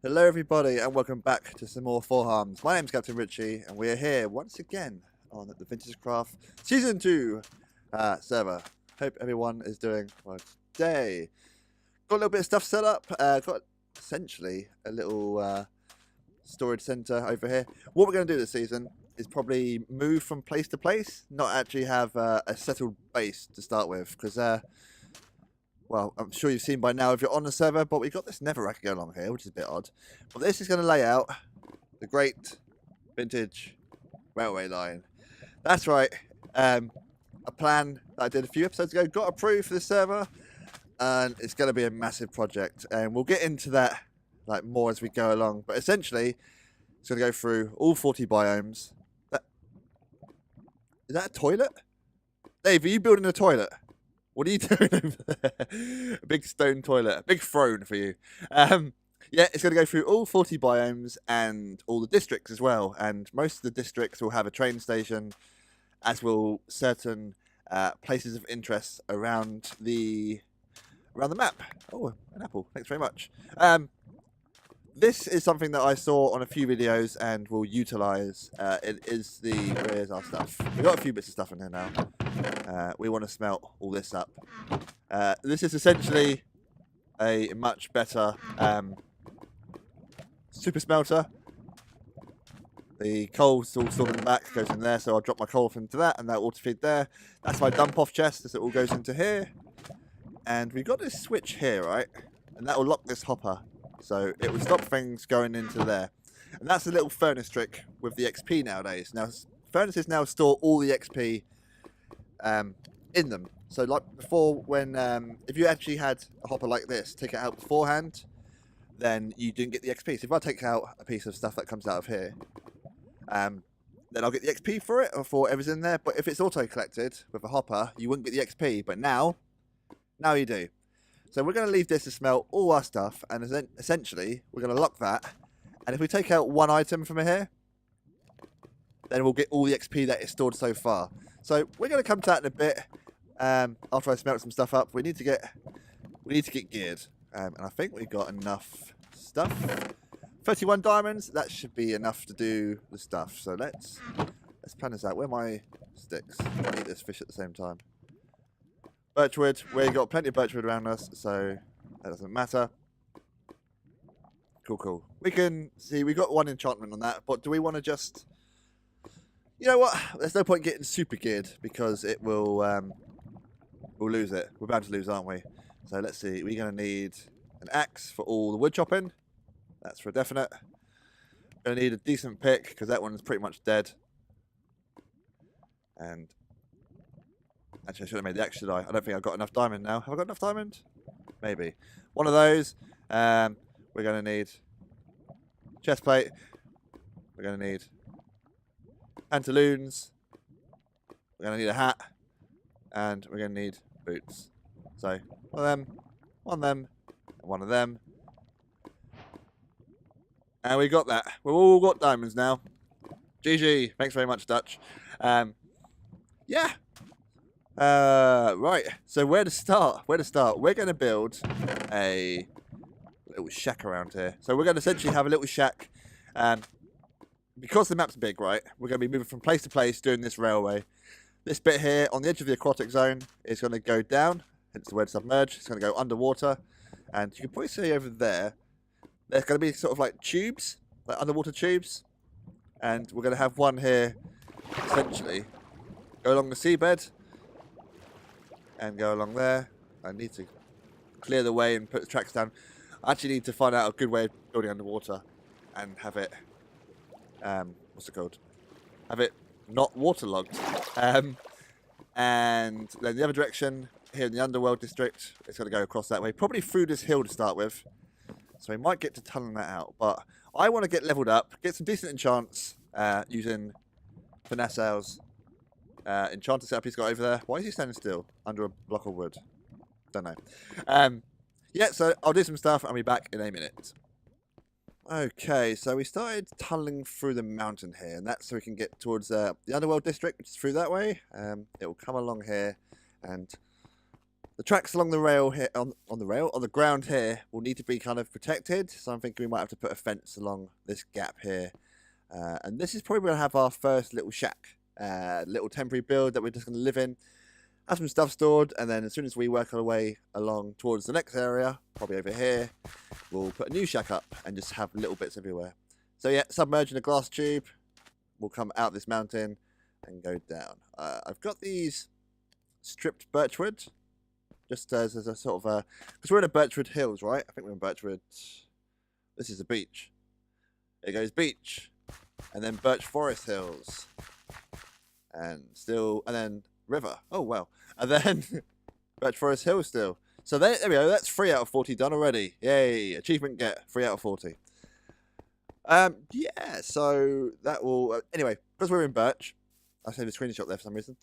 Hello everybody and welcome back to some more Forearms. My name's Captain Richie and we are here once again on the VintageCraft Season 2 server. Hope everyone is doing well today. Got a little bit of stuff set up, got essentially a little storage centre over here. What we're going to do this season is probably move from place to place, not actually have a settled base to start with, because well, I'm sure you've seen by now if you're on the server, but we've got this netherrack going along here, which is a bit odd. But this is going to lay out the great vintage railway line. That's right. A plan that I did a few episodes ago got approved for this server, and it's going to be a massive project. And we'll get into that more as we go along. But essentially, it's going to go through all 40 biomes. Is that a toilet? Dave, are you building a toilet? What are you doing over there? A big stone toilet. A big throne for you. Yeah, it's going to go through all 40 biomes and all the districts as well. And most of the districts will have a train station, as will certain places of interest around the map. Oh, an apple. Thanks very much. This is something that I saw on a few videos and will utilise. It is where's our stuff? We've got a few bits of stuff in here now. We want to smelt all this up. This is essentially a much better super smelter. The coal's all stored in the back, goes in there, so I'll drop my coal off into that, and that auto feed there. That's my dump off chest, as it all goes into here. And we've got this switch here, right? And that will lock this hopper, so it will stop things going into there. And that's a little furnace trick with the XP nowadays. Now, furnaces now store all the XP in them. So like before, when if you actually had a hopper like this, take it out beforehand, then you didn't get the XP. So if I take out a piece of stuff that comes out of here, then I'll get the XP for it, or for whatever's in there. But if it's auto collected with a hopper, you wouldn't get the XP. But now you do. So we're going to leave this to smelt all our stuff, and essentially we're going to lock that. And if we take out one item from here, then we'll get all the XP that is stored so far. So we're going to come to that in a bit. After I smelt some stuff up, we need to get geared, and I think we've got enough stuff. 31 diamonds. That should be enough to do the stuff. So let's plan this out. Where are my sticks? I eat this fish at the same time. Birchwood. We've got plenty of birchwood around us, so that doesn't matter. Cool. We can see we've got one enchantment on that, but do we want to just? You know what? There's no point getting super geared because it will. We'll lose it. We're bound to lose, aren't we? So let's see. We're going to need an axe for all the wood chopping. That's for definite. Going to need a decent pick because that one's pretty much dead. And actually, I should have made the axe, should I? I don't think I've got enough diamond now. Have I got enough diamond? Maybe. One of those. We're going to need chest plate. We're going to need pantaloons. We're going to need a hat. And we're going to need boots. So, one of them, and one of them. And we got that. We've all got diamonds now. GG. Thanks very much, Dutch. Yeah. Right. So where to start? We're going to build a little shack around here. So we're going to essentially have a little shack. Because the map's big, right? We're going to be moving from place to place doing this railway. This bit here on the edge of the aquatic zone is going to go down, hence the word submerge. It's going to go underwater, and you can probably see over there, there's going to be sort of like tubes, like underwater tubes, and we're going to have one here, essentially, go along the seabed, and go along there. I need to clear the way and put the tracks down. I actually need to find out a good way of building underwater, and have it, what's it called? Have it not waterlogged. And then the other direction, here in the underworld district, it's going to go across that way, probably through this hill to start with. So we might get to tunneling that out, but I want to get leveled up, get some decent enchants using Finassal's enchanter setup he's got over there. Why is he standing still under a block of wood? Don't know. Yeah, so I'll do some stuff and I'll be back in a minute. Okay, so we started tunneling through the mountain here, and that's so we can get towards the underworld district, which is through that way. It will come along here, and The tracks along the rail here, on the ground here, will need to be kind of protected. So I'm thinking we might have to put a fence along this gap here. And this is probably going to have our first little shack, little temporary build that we're just going to live in. Have some stuff stored, and then as soon as we work our way along towards the next area, probably over here, we'll put a new shack up and just have little bits everywhere. So yeah, submerge in a glass tube. We'll come out this mountain and go down. I've got these stripped birchwood, just as a sort of a, because we're in a Birchwood Hills, right? I think we're in Birchwood. This is a beach. It goes beach, and then Birch Forest Hills, and then river. Oh wow, and then Birch Forest Hills still. So there we go. That's 3 out of 40 done already. Yay! Achievement get 3 out of 40. Yeah. So that will anyway, because we're in Birch. I saved a screenshot there for some reason.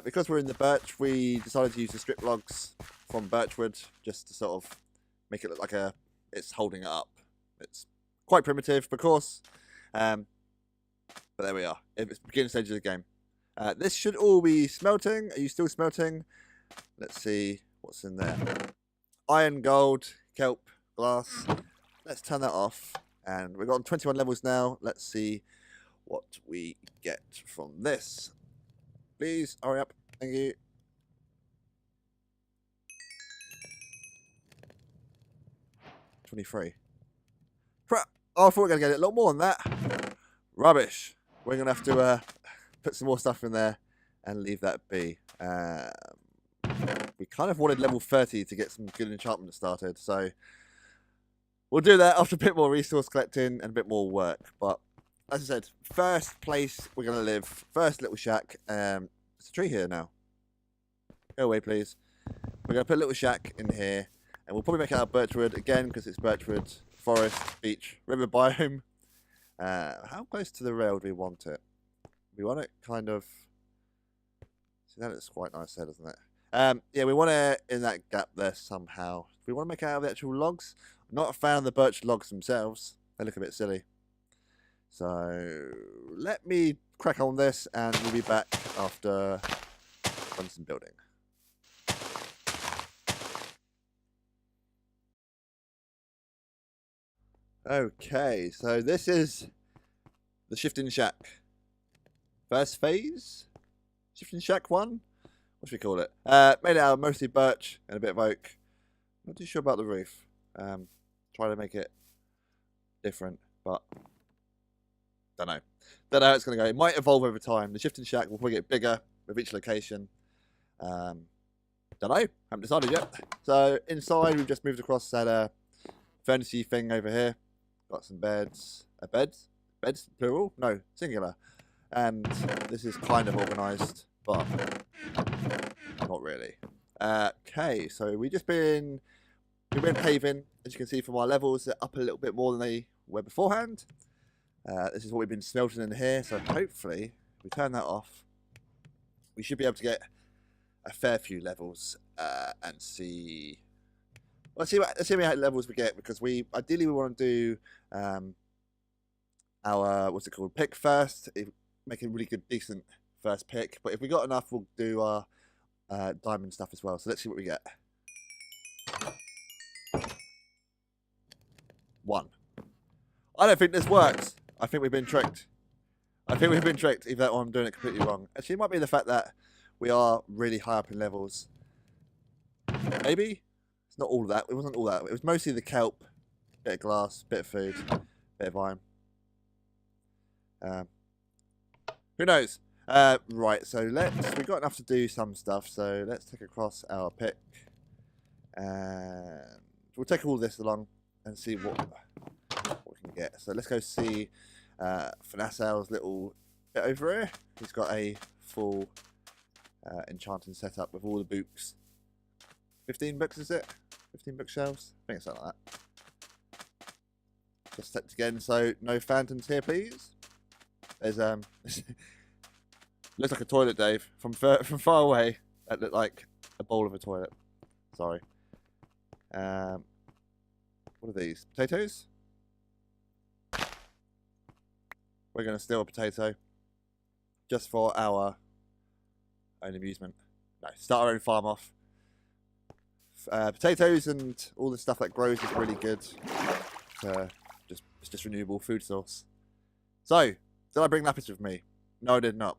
Because we're in the birch, we decided to use the strip logs from birchwood just to sort of make it look like it's holding it up. It's quite primitive, of course, but there we are. It's the beginning stage of the game. This should all be smelting. Are you still smelting? Let's see what's in there. Iron, gold, kelp, glass. Let's turn that off. And we've got 21 levels now. Let's see what we get from this. Please, hurry up. Thank you. $23. Crap. Oh, I thought we were going to get a lot more than that. Rubbish. We're going to have to put some more stuff in there and leave that be. We kind of wanted level 30 to get some good enchantment started, so we'll do that after a bit more resource collecting and a bit more work. But as I said, first place we're going to live, first little shack. There's a tree here now. Go away, please. We're going to put a little shack in here, and we'll probably make it out of birchwood again because it's birchwood, forest, beach, river biome. How close to the rail do we want it? We want it kind of. See, that looks quite nice there, doesn't it? Yeah, we want it in that gap there somehow. We want to make it out of the actual logs. I'm not a fan of the birch logs themselves. They look a bit silly. So let me crack on this and we'll be back after done some building. Okay, so this is the shifting shack. First phase? Shifting shack 1? What should we call it? Made it out of mostly birch and a bit of oak. Not too sure about the roof. Try to make it different, but don't know. Don't know how it's going to go. It might evolve over time. The shifting shack will probably get bigger with each location. Don't know. Haven't decided yet. So inside, we've just moved across that furnacey thing over here. Got some beds. Beds? Beds plural? No, singular. And this is kind of organised, but not really. Okay, so we've been paving. As you can see from our levels, they're up a little bit more than they were beforehand. This is what we've been smelting in here, so hopefully, if we turn that off, we should be able to get a fair few levels and see. Let's see how many levels we get, because ideally we want to do our pick first, make a really good decent first pick. But if we got enough, we'll do our diamond stuff as well. So let's see what we get. 1. I don't think this works. I think we've been tricked. Even though I'm doing it completely wrong. Actually, it might be the fact that we are really high up in levels. Maybe? It's not all that. It wasn't all that. It was mostly the kelp, bit of glass, bit of food, bit of iron. Who knows? Right, so we've got enough to do some stuff, so let's take across our pick. And we'll take all this along and see what we can get. So let's go see Finasal's little bit over here. He's got a full enchanting setup with all the books. 15 books, is it? 15 bookshelves? I think it's something like that. Just stepped again, so no phantoms here, please. There's looks like a toilet, Dave. From far away, that looked like a bowl of a toilet. Sorry. What are these? Potatoes? We're going to steal a potato just for our own amusement. No, start our own farm off. potatoes and all the stuff that grows is really good. It's just renewable food source. So, did I bring lapis with me? No, I did not.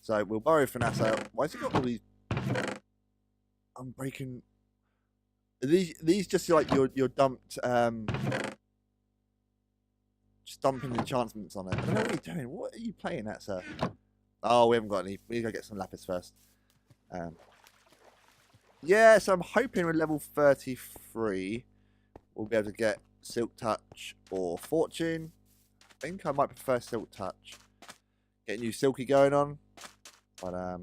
So we'll borrow Finassa. Why has he got all these? I'm breaking. Are these just like your dumped just dumping enchantments on it. I don't know what you're doing. What are you playing at, sir? Oh, we haven't got any. We need to go get some lapis first. Yeah, so I'm hoping with level 33 we'll be able to get Silk Touch or Fortune. I think I might prefer Silk Touch. Getting you Silky going on. But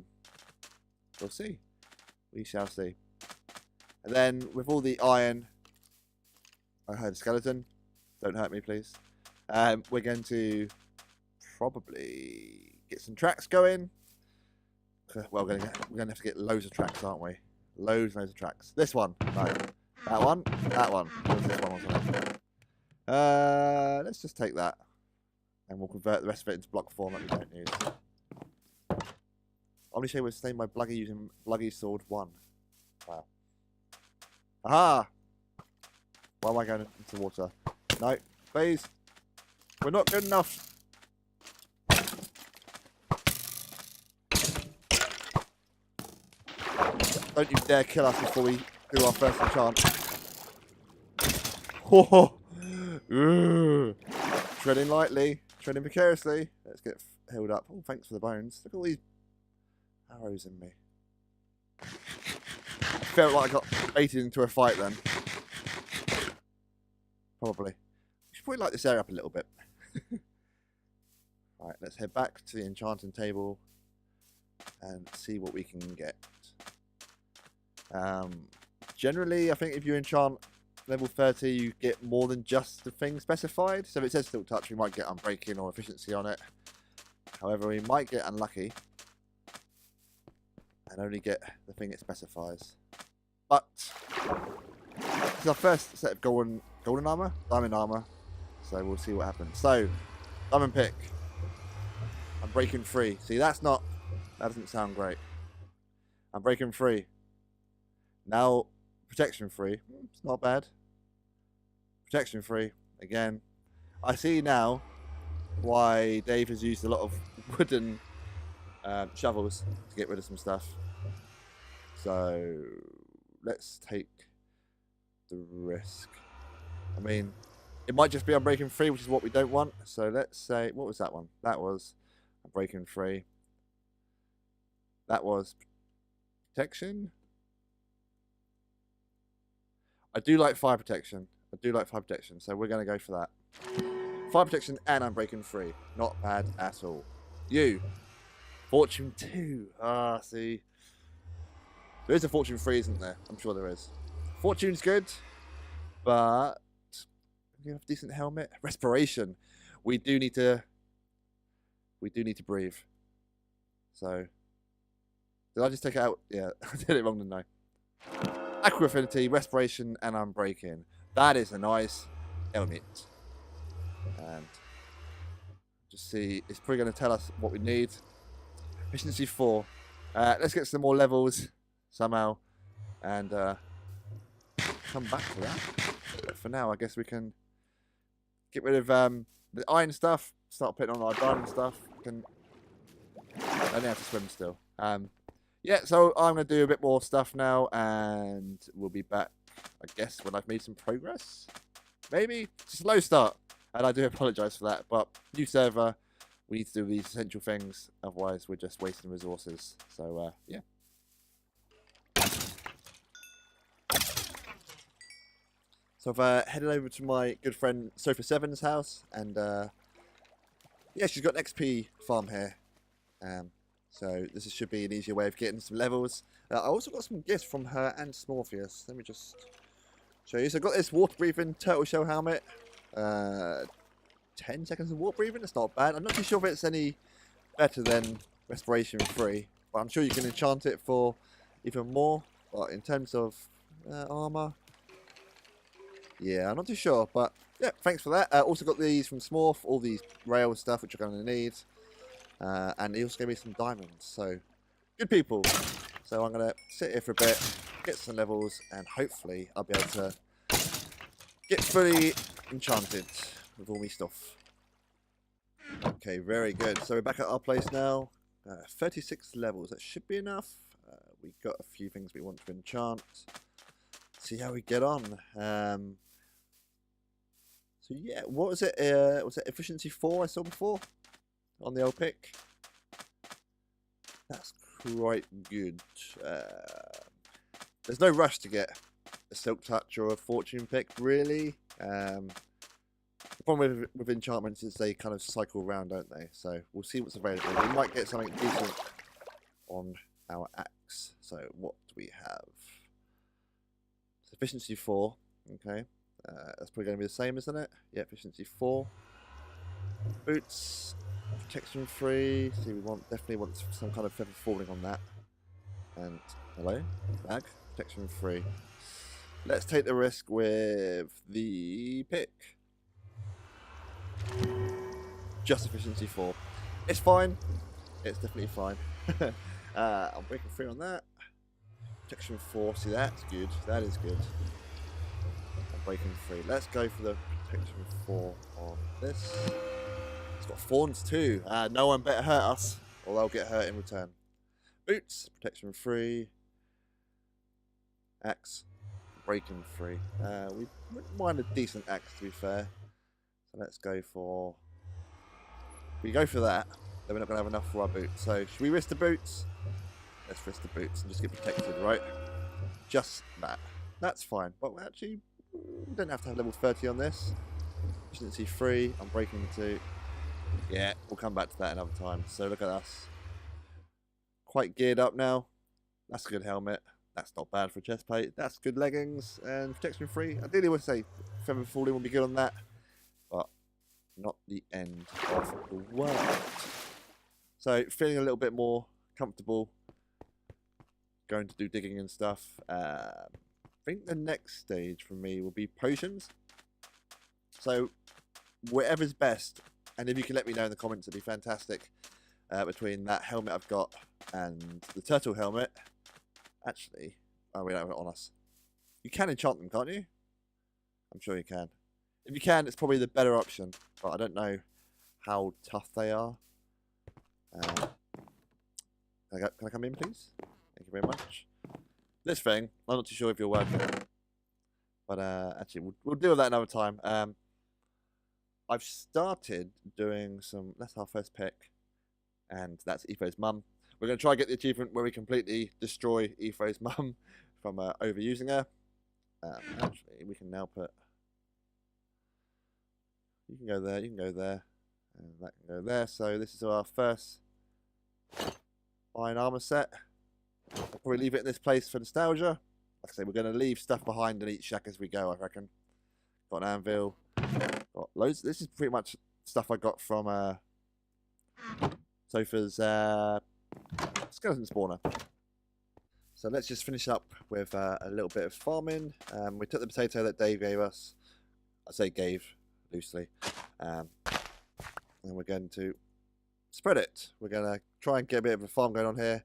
we'll see. We shall see. And then with all the iron, I heard a skeleton. Don't hurt me, please. We're going to probably get some tracks going. Well, we're going to have to get loads of tracks, aren't we? Loads of tracks. This one. No. That one. That one. What's this one? Let's just take that. And we'll convert the rest of it into block form that we don't use. Omnishay was slain by Bluggy using Bluggy Sword 1. Wow. Aha! Why am I going into the water? No, please. We're not good enough. Don't you dare kill us before we do our first enchant. Oh, treading lightly, treading precariously. Let's get healed up. Oh, thanks for the bones. Look at all these arrows in me. Felt like I got baited into a fight then. Probably. We should probably light this area up a little bit. Right, let's head back to the enchanting table and see what we can get. Generally, I think if you enchant level 30, you get more than just the thing specified. So if it says Silk Touch, we might get Unbreaking or Efficiency on it. However, we might get unlucky and only get the thing it specifies. But this is our first set of golden armor, diamond armor. So we'll see what happens. So, diamond pick. I'm breaking free. See, that doesn't sound great. I'm breaking free. Now, protection free. It's not bad. Protection free. Again. I see now why Dave has used a lot of wooden shovels to get rid of some stuff. So, let's take the risk. I mean, it might just be Unbreaking free, which is what we don't want. So let's say, what was that one? That was Unbreaking free. That was protection. I do like fire protection. So we're going to go for that. Fire protection and Unbreaking free. Not bad at all. You. Fortune 2. Ah, see. There is a Fortune 3, isn't there? I'm sure there is. Fortune's good, but you have a decent helmet. Respiration. We do need to breathe. So, did I just take it out? Yeah, I did it wrong, didn't I? Aqua Affinity, Respiration, and Unbreaking. That is a nice helmet. And just see, it's probably going to tell us what we need. Efficiency 4. Let's get some more levels somehow, and come back to that. But for now, I guess we can get rid of the iron stuff, start putting on our diamond stuff. I only have to swim still. Yeah, so I'm going to do a bit more stuff now, and we'll be back, I guess, when I've made some progress. Maybe. It's a slow start, and I do apologise for that, but new server, we need to do these essential things, otherwise we're just wasting resources. So, yeah. So I've headed over to my good friend Sofa7's house, and yeah, she's got an XP farm here. So this should be an easier way of getting some levels. I also got some gifts from her and Smorpheus. Let me just show you. So I got this water breathing turtle shell helmet. 10 seconds of water breathing. It's not bad. I'm not too sure if it's any better than Respiration 3, but I'm sure you can enchant it for even more. But in terms of armor, yeah, I'm not too sure, but yeah, thanks for that. Also got these from Smorf, all these rail stuff which you're going to need. And he also gave me some diamonds, so good people. So I'm going to sit here for a bit get some levels, and hopefully I'll be able to get fully enchanted with all my stuff. Okay, very good. So we're back at our place now. 36 levels. That should be enough. We've got a few things we want to enchant. See how we get on. So yeah, what was it? Was it efficiency 4 I saw before on the old pick? That's quite good. There's no rush to get a Silk Touch or a Fortune pick, really. The problem with enchantments is they kind of cycle around, don't they? So we'll see what's available. We might get something decent on our axe. So what do we have? Efficiency 4. Okay. That's probably going to be the same, isn't it? Yeah, efficiency 4. Boots. Protection 3. See, we definitely want some kind of feather falling on that. And hello, bag. Protection 3. Let's take the risk with the pick. Just efficiency 4. It's fine. It's definitely fine. I'm breaking 3 on that. Protection 4. See, that's good. That is good. I'm breaking 3. Let's go for the protection 4 on this. It's got thorns too. No one better hurt us, or they'll get hurt in return. Boots. Protection 3. Axe. Breaking 3. We wouldn't mind a decent axe, to be fair. So let's go for... If we go for that, then we're not going to have enough for our boots. So should we risk the boots? Let's risk the boots and just get protected, right? Just that. That's fine. But actually, we don't have to have level 30 on this. Efficiency 3. I'm breaking 2. Yeah, we'll come back to that another time. So look at us. Quite geared up now. That's a good helmet. That's not bad for a chest plate. That's good leggings and protection 3. Ideally, I would say feather falling will be good on that. But not the end of the world. So feeling a little bit more comfortable going to do digging and stuff. I think the next stage for me will be potions. So whatever's best, and if you can let me know in the comments, it'd be fantastic. Between that helmet I've got and the turtle helmet. Actually, oh, we don't have it on us. You can enchant them, can't you? I'm sure you can. If you can, it's probably the better option, but I don't know how tough they are. Can I come in, please? Thank you very much. This thing, I'm not too sure if you're working, but actually, we'll deal with that another time. I've started doing some. That's our first pick, and that's Etho's mum. We're going to try and get the achievement where we completely destroy Etho's mum from overusing her. Actually, we can now put. You can go there, you can go there, and that can go there. So this is our first iron armor set. I'll probably leave it in this place for nostalgia. Like I say, we're going to leave stuff behind in each shack as we go, I reckon. Got an anvil. Got loads. This is pretty much stuff I got from Sofa's skeleton spawner. So let's just finish up with a little bit of farming. We took the potato that Dave gave us. I say gave loosely. And we're going to spread it. We're going to try and get a bit of a farm going on here.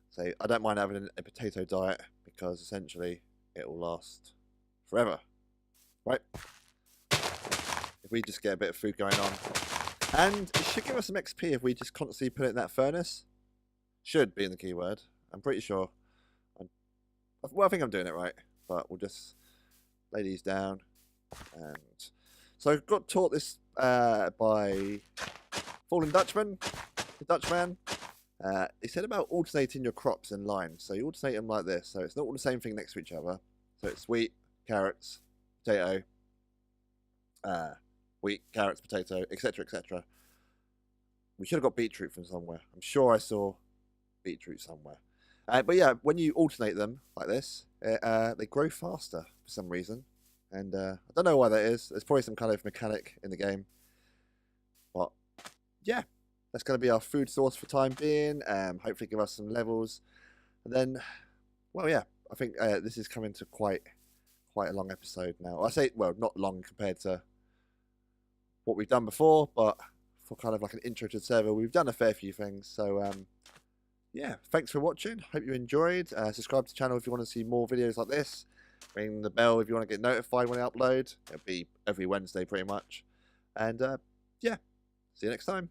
So I don't mind having a potato diet because essentially it will last forever. Right? If we just get a bit of food going on. And it should give us some XP if we just constantly put it in that furnace. Should be in the keyword. I'm pretty sure. Well, I think I'm doing it right. But we'll just lay these down. And so I got taught this by Fallen Dutchman. The Dutchman. He said about alternating your crops in lines. So you alternate them like this. So it's not all the same thing next to each other. So it's wheat, carrots, potato, wheat, carrots, potato, etc., etc. We should have got beetroot from somewhere. I'm sure I saw beetroot somewhere. But yeah, when you alternate them like this, they grow faster for some reason. And I don't know why that is. There's probably some kind of mechanic in the game. But yeah. That's going to be our food source for time being. Hopefully give us some levels. And then, well, yeah, I think this is coming to quite a long episode now. I say, well, not long compared to what we've done before, but for kind of like an intro to the server, we've done a fair few things. So, yeah, thanks for watching. Hope you enjoyed. Subscribe to the channel if you want to see more videos like this. Ring the bell if you want to get notified when I upload. It'll be every Wednesday pretty much. And yeah, see you next time.